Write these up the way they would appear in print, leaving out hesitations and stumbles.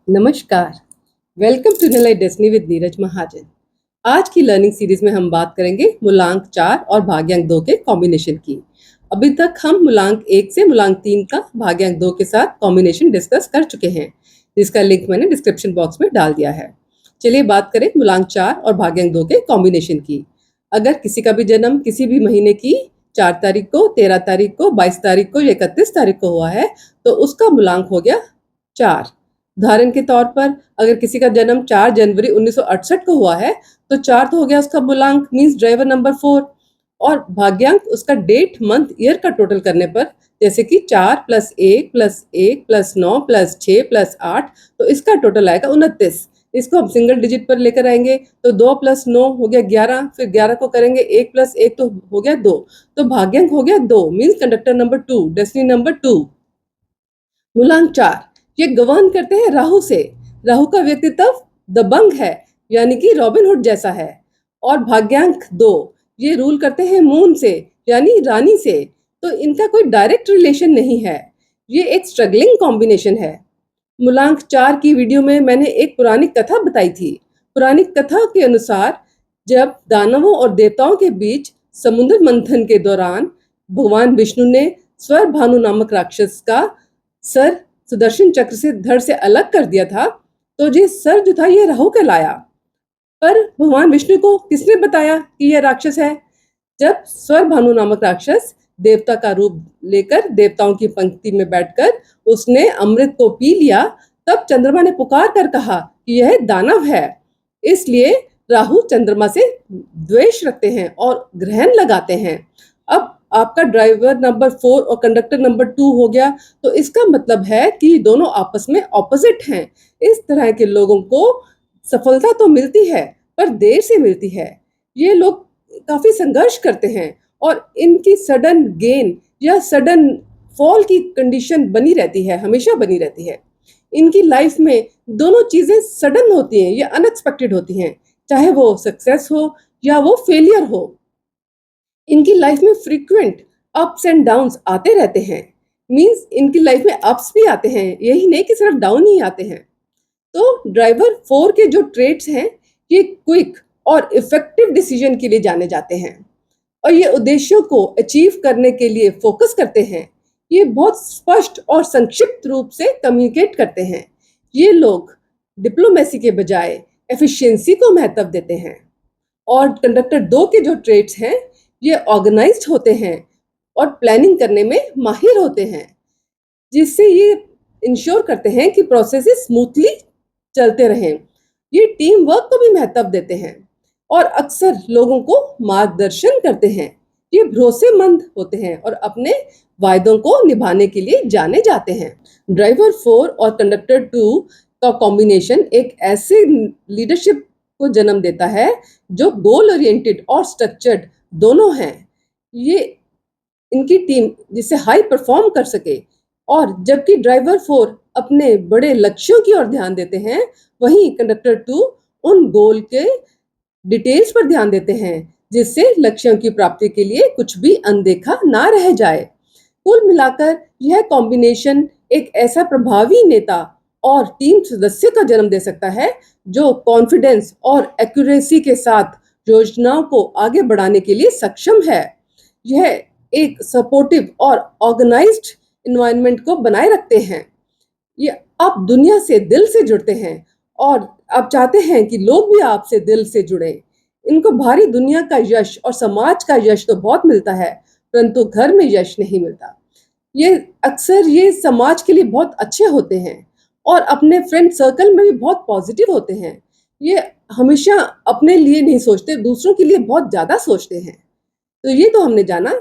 नमस्कार। Welcome to नलाइट destiny with Neeraj Mahajan. आज की लर्निंग सीरीज में हम बात करेंगे मूलांक 4 और भाग्यांक 2 के कॉम्बिनेशन की। अभी तक हम मूलांक 1 से मूलांक 3 का भाग्यांक 2 के साथ कॉम्बिनेशन डिस्कस कर चुके हैं, जिसका लिंक मैंने डिस्क्रिप्शन बॉक्स में डाल दिया है। चलिए बात करें मूलांक 4 और भाग्यांक 2 के कॉम्बिनेशन की। अगर किसी का भी जन्म किसी भी महीने की 4 तारीख को, 13 तारीख को, 22 तारीख को या 31 तारीख को हुआ है तो उसका मूलांक हो गया 4। उदाहरण के तौर पर अगर किसी का जन्म 4 जनवरी 1968 को हुआ है तो 4 तो हो गया उसका मूलांक, मीन्स ड्राइवर नंबर 4। और भाग्यांक उसका डेट मंथ ईयर का टोटल करने पर, जैसे कि 4 + 1 + 1 + 9 + 6 + 8, तो इसका टोटल आएगा 29। इसको हम सिंगल डिजिट पर लेकर आएंगे तो 2 + 9 हो गया 11, फिर 11 को करेंगे 1 + 1 तो हो गया 2, तो भाग्यांक हो गया 2, means conductor number 2, destiny number 2। मूलांक 4 ये गवर्न करते हैं राहु से। राहु का व्यक्तित्व दबंग है, यानी कि रॉबिन हुड जैसा है। और भाग्यांक 2 ये रूल करते हैं मून से, यानी रानी से। तो इनका कोई डायरेक्ट रिलेशन नहीं है, ये एक स्ट्रगलिंग कॉम्बिनेशन है। मूलांक 4 की वीडियो में मैंने एक पौराणिक कथा बताई थी। पौराणिक कथा के अनुसार जब दानवों और देवताओं के बीच समुद्र मंथन के दौरान भगवान विष्णु ने स्वर भानु नामक राक्षस का सर सुदर्शन चक्र से धड़ से अलग कर दिया था, तो ये सर जो था ये राहु कहलाया। पर भगवान विष्णु को किसने बताया कि यह राक्षस है? जब स्वर भानु नामक राक्षस देवता का रूप लेकर देवताओं की पंक्ति में बैठकर उसने अमृत को पी लिया, तब चंद्रमा ने पुकार कर कहा कि यह दानव है। इसलिए राहु चंद्रमा से द्वेष रखते हैं और ग्रहण लगाते हैं। अब आपका ड्राइवर नंबर 4 और कंडक्टर नंबर 2 हो गया, तो इसका मतलब है कि दोनों आपस में ऑपोजिट हैं। इस तरह के लोगों को सफलता तो मिलती है पर देर से मिलती है। ये लोग काफी संघर्ष करते हैं और इनकी सडन गेन या सडन फॉल की कंडीशन बनी रहती है, हमेशा बनी रहती है। इनकी लाइफ में दोनों चीजें सडन होती हैं या अनएक्सपेक्टेड होती हैं, चाहे वो सक्सेस हो या वो फेलियर हो। इनकी लाइफ में फ्रीक्वेंट अप्स एंड डाउन्स आते रहते हैं, मीन्स इनकी लाइफ में अप्स भी आते हैं, यही नहीं कि सिर्फ डाउन ही आते हैं। तो ड्राइवर 4 के जो ट्रेड्स हैं ये क्विक और इफेक्टिव डिसीजन के लिए जाने जाते हैं और ये उद्देश्यों को अचीव करने के लिए फोकस करते हैं। ये बहुत स्पष्ट और संक्षिप्त रूप से कम्युनिकेट करते हैं। ये लोग डिप्लोमेसी के बजाय एफिशिएंसी को महत्व देते हैं। और कंडक्टर 2 के जो ट्रेड्स हैं ये ऑर्गेनाइज्ड होते हैं और प्लानिंग करने में माहिर होते हैं, जिससे ये इंश्योर करते हैं कि प्रोसेसेस स्मूथली चलते रहें। ये टीम वर्क को भी महत्व देते हैं और अक्सर लोगों को मार्गदर्शन करते हैं। ये भरोसेमंद होते हैं और अपने वायदों को निभाने के लिए जाने जाते हैं। ड्राइवर 4 और कंडक्टर 2 का कॉम्बिनेशन एक ऐसे लीडरशिप को जन्म देता है जो गोल ओरिएंटेड और स्ट्रक्चर्ड दोनों हैं। ये इनकी टीम जिससे हाई परफॉर्म कर सके। और जबकि ड्राइवर 4 अपने बड़े लक्ष्यों की ओर ध्यान देते हैं, वहीं कंडक्टर 2 उन गोल के डिटेल्स पर ध्यान देते हैं, जिससे लक्ष्यों की प्राप्ति के लिए कुछ भी अनदेखा ना रह जाए। कुल मिलाकर यह कॉम्बिनेशन एक ऐसा प्रभावी नेता और टीम सदस्य का जन्म दे सकता है जो कॉन्फिडेंस और एक्यूरेसी के साथ योजनाओं को आगे बढ़ाने के लिए सक्षम है। यह एक सपोर्टिव और ऑर्गेनाइज्ड इन्वायरमेंट को बनाए रखते हैं। ये आप दुनिया से दिल से जुड़ते हैं और आप चाहते हैं कि लोग भी आपसे दिल से जुड़े। इनको भारी दुनिया का यश और समाज का यश तो बहुत मिलता है, परंतु घर में यश नहीं मिलता। ये अक्सर ये समाज के लिए बहुत अच्छे होते हैं और अपने फ्रेंड सर्कल में भी बहुत पॉजिटिव होते हैं। ये हमेशा अपने लिए नहीं सोचते, दूसरों के लिए बहुत ज्यादा सोचते हैं। तो ये तो हमने जाना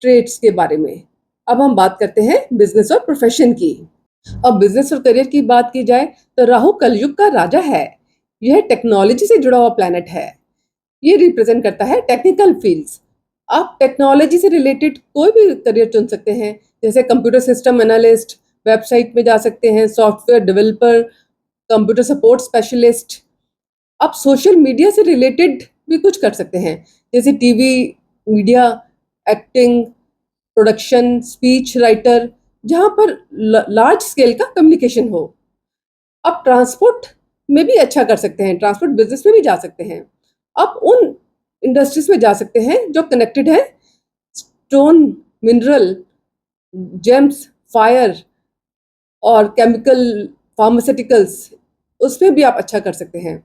ट्रेड्स के बारे में। अब हम बात करते हैं बिजनेस और प्रोफेशन की। अब बिजनेस और करियर की बात की जाए तो राहु कलयुग का राजा है। यह टेक्नोलॉजी से जुड़ा हुआ प्लैनेट है। ये रिप्रेजेंट करता है टेक्निकल फील्ड्स। आप टेक्नोलॉजी से रिलेटेड कोई भी करियर चुन सकते हैं, जैसे कंप्यूटर सिस्टम एनालिस्ट, वेबसाइट में जा सकते हैं, software developer, computer support specialist. आप सोशल मीडिया से रिलेटेड भी कुछ कर सकते हैं, जैसे TV, media, acting, production, speech writer, जहाँ पर लार्ज स्केल का कम्युनिकेशन हो। आप ट्रांसपोर्ट में भी अच्छा कर सकते हैं, ट्रांसपोर्ट बिजनेस में भी जा सकते हैं। आप उन इंडस्ट्रीज में जा सकते हैं जो कनेक्टेड है स्टोन, मिनरल, जेम्स, फायर और केमिकल, फार्मास्यूटिकल्स, उसमें भी आप अच्छा कर सकते हैं।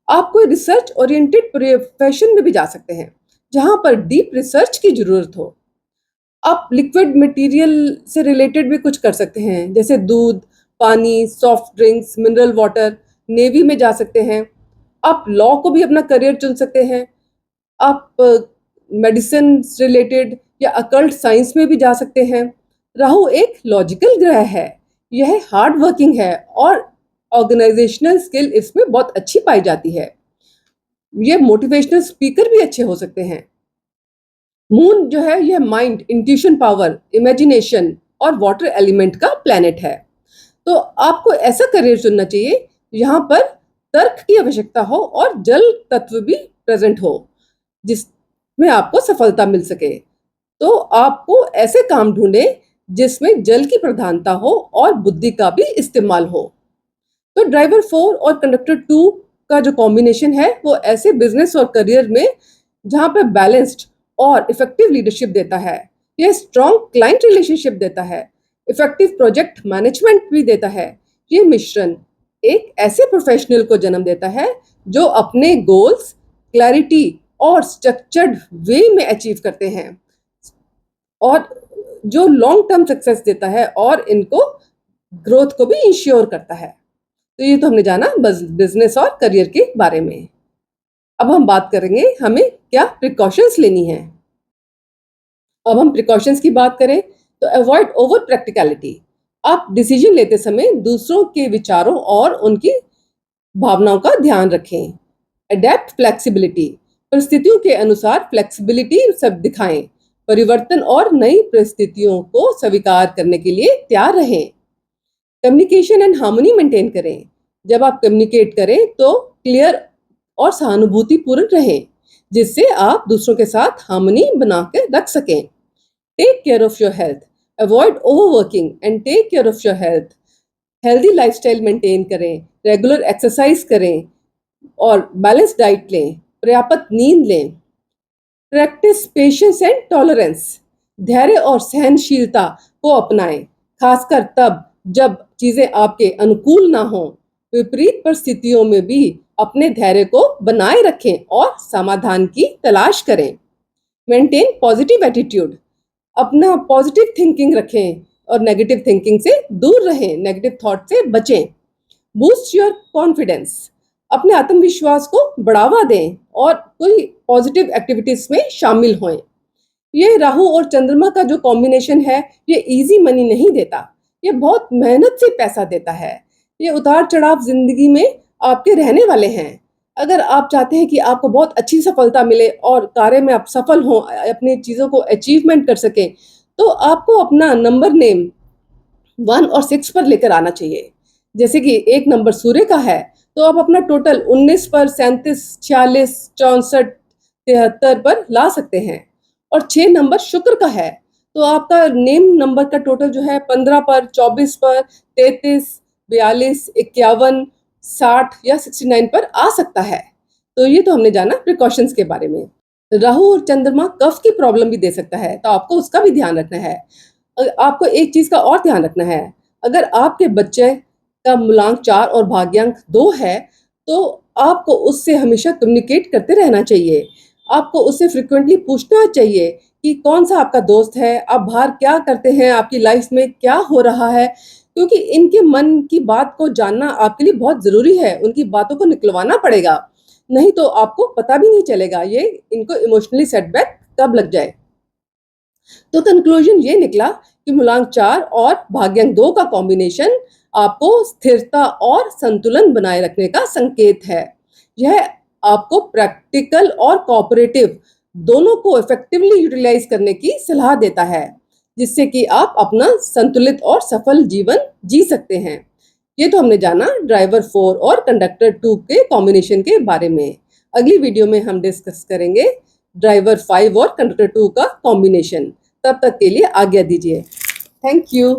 आप कोई रिसर्च ओरिएंटेड प्रोफेशन में भी जा सकते हैं जहां पर डीप रिसर्च की जरूरत हो। आप लिक्विड मटेरियल से रिलेटेड भी कुछ कर सकते हैं, जैसे दूध, पानी, soft drinks, mineral water. Navy में जा सकते हैं। आप लॉ को भी अपना करियर चुन सकते हैं। आप मेडिसिन रिलेटेड या अकल्ट साइंस में भी जा सकते हैं। राहु एक लॉजिकल ग्रह है, यह हार्ड वर्किंग है और ऑर्गेनाइजेशनल स्किल इसमें बहुत अच्छी पाई जाती है। ये मोटिवेशनल स्पीकर भी अच्छे हो सकते हैं। मून जो है यह माइंड, इंट्यूशन पावर, इमेजिनेशन और वाटर एलिमेंट का प्लैनेट है। तो आपको ऐसा करियर चुनना चाहिए यहाँ पर तर्क की आवश्यकता हो और जल तत्व भी प्रेजेंट हो, जिसमें आपको सफलता मिल सके। तो आपको ऐसे काम ढूंढे जिसमें जल की प्रधानता हो और बुद्धि का भी इस्तेमाल हो। तो ड्राइवर 4 और कंडक्टर 2 का जो कॉम्बिनेशन है वो ऐसे बिजनेस और करियर में जहां पर बैलेंस्ड और इफेक्टिव लीडरशिप देता है। यह स्ट्रॉन्ग क्लाइंट रिलेशनशिप देता है, इफेक्टिव प्रोजेक्ट मैनेजमेंट भी देता है। ये मिश्रण एक ऐसे प्रोफेशनल को जन्म देता है जो अपने गोल्स क्लैरिटी और स्ट्रक्चर्ड वे में अचीव करते हैं और जो लॉन्ग टर्म सक्सेस देता है और इनको ग्रोथ को भी इंश्योर करता है। तो ये तो हमने जाना बिजनेस और करियर के बारे में। अब हम बात करेंगे हमें क्या प्रिकॉशंस लेनी है। अब हम प्रिकॉशंस की बात करें तो अवॉइड ओवर प्रैक्टिकलिटी। आप डिसीजन लेते समय दूसरों के विचारों और उनकी भावनाओं का ध्यान रखें। अडेप्ट फ्लेक्सिबिलिटी, परिस्थितियों के अनुसार फ्लेक्सिबिलिटी सब दिखाएं। परिवर्तन और नई परिस्थितियों को स्वीकार करने के लिए तैयार रहें। कम्युनिकेशन एंड हार्मनी मेंटेन करें। जब आप कम्युनिकेट करें तो क्लियर और सहानुभूतिपूर्ण रहें, जिससे आप दूसरों के साथ हार्मनी बना के रख सकें। Take care of your health, avoid overworking and take care of your health. Healthy lifestyle maintain करें, रेगुलर एक्सरसाइज करें और बैलेंस डाइट लें, पर्याप्त नींद लें। प्रैक्टिस पेशेंस एंड टॉलरेंस, धैर्य और सहनशीलता को अपनाएं, खासकर तब जब चीजें आपके अनुकूल ना हो। विपरीत परिस्थितियों में भी अपने धैर्य को बनाए रखें और समाधान की तलाश करें। मेंटेन पॉजिटिव एटीट्यूड, अपना पॉजिटिव थिंकिंग रखें और नेगेटिव थिंकिंग से दूर रहें, नेगेटिव थॉट से बचें। बूस्ट योर कॉन्फिडेंस, अपने आत्मविश्वास को बढ़ावा दें और कोई पॉजिटिव एक्टिविटीज में शामिल हों। ये राहु और चंद्रमा का जो कॉम्बिनेशन है ये इजी मनी नहीं देता, ये बहुत मेहनत से पैसा देता है। ये उतार चढ़ाव जिंदगी में आपके रहने वाले हैं। अगर आप चाहते हैं कि आपको बहुत अच्छी सफलता मिले और कार्य में आप सफल हों, अपनी चीज़ों को अचीवमेंट कर सकें, तो आपको अपना नंबर नेम 1 और 6 पर लेकर आना चाहिए। जैसे कि एक नंबर सूर्य का है तो आप अपना टोटल 19 पर, 37, 46, 64, 73 पर ला सकते हैं। और 6 नंबर शुक्र का है तो आपका नेम नंबर का टोटल जो है 15 पर, 24 पर, 33, 42, 51, 60 या 69 पर आ सकता है। तो ये तो हमने जाना प्रिकॉशंस के बारे में। राहु और चंद्रमा कफ की प्रॉब्लम भी दे सकता है, तो आपको उसका भी ध्यान रखना है। आपको एक चीज का और ध्यान रखना है, अगर आपके बच्चे का मूलांक 4 और भाग्यांक 2 है तो आपको उससे हमेशा कम्युनिकेट करते रहना चाहिए। आपको उससे फ्रिक्वेंटली पूछना चाहिए कि कौन सा आपका दोस्त है, आप बाहर क्या करते हैं, आपकी लाइफ में क्या हो रहा है, क्योंकि इनके मन की बात को जानना आपके लिए बहुत जरूरी है। उनकी बातों को निकलवाना पड़ेगा, नहीं तो आपको पता भी नहीं चलेगा ये इनको इमोशनली सेटबैक कब लग जाए। तो कंक्लूजन ये निकला कि मूलांक 4 और भाग्यांक 2 का कॉम्बिनेशन आपको स्थिरता और संतुलन बनाए रखने का संकेत है। यह आपको प्रैक्टिकल और कोऑपरेटिव दोनों को इफेक्टिवली यूटिलाइज करने की सलाह देता है, जिससे कि आप अपना संतुलित और सफल जीवन जी सकते हैं। ये तो हमने जाना ड्राइवर 4 और कंडक्टर 2 के कॉम्बिनेशन के बारे में। अगली वीडियो में हम डिस्कस करेंगे ड्राइवर 5 और कंडक्टर 2 का कॉम्बिनेशन। तब तक के लिए आज्ञा दीजिए। Thank you.